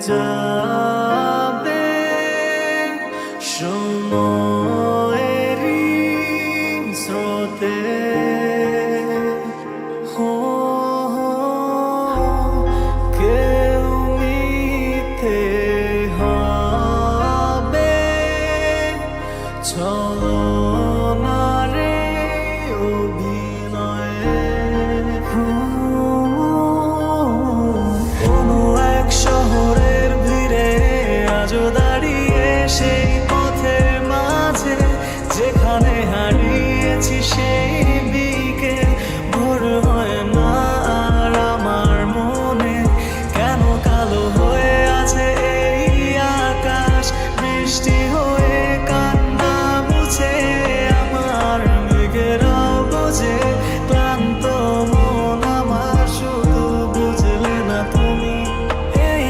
যাবে সময়েরই স্রোতে। কেউ নিতে হবে ছলনারে অভিনয়ে। কোনো এক শহরের ভিড়ে আজও দাঁড়িয়ে সেই পথের মাঝে, যেখানে হারিয়েছি সেই বিকেল। ভোর হয় না আর আমার মনে, কেন কালো হয়ে আছে এই আকাশ। বৃষ্টি হয়ে কান্না মুছে আমার মেঘেরাও বোঝে ক্লান্ত মন আমার, শুধু বুঝলে না তুমি এই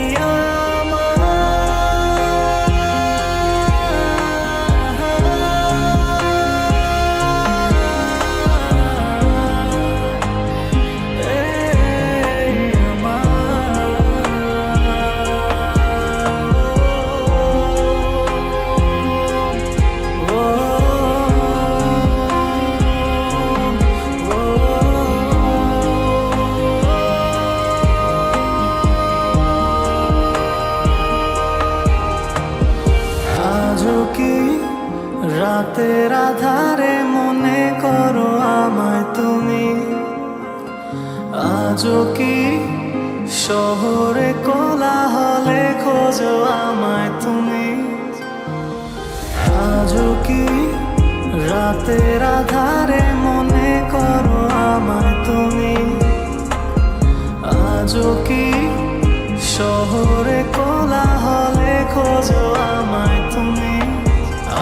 আজও কি রাতের আধারে মনে করো আমায় তুমি? আজও কি শহরে কোলাহলে খোঁজো আমায় তুমি? আজও কি রাতের আধারে মনে করো আমায় তুমি? আজও কি শহরে কোলাহলে খোঁজো আমায় তুমি?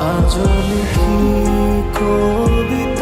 আজও লিখি কবিতা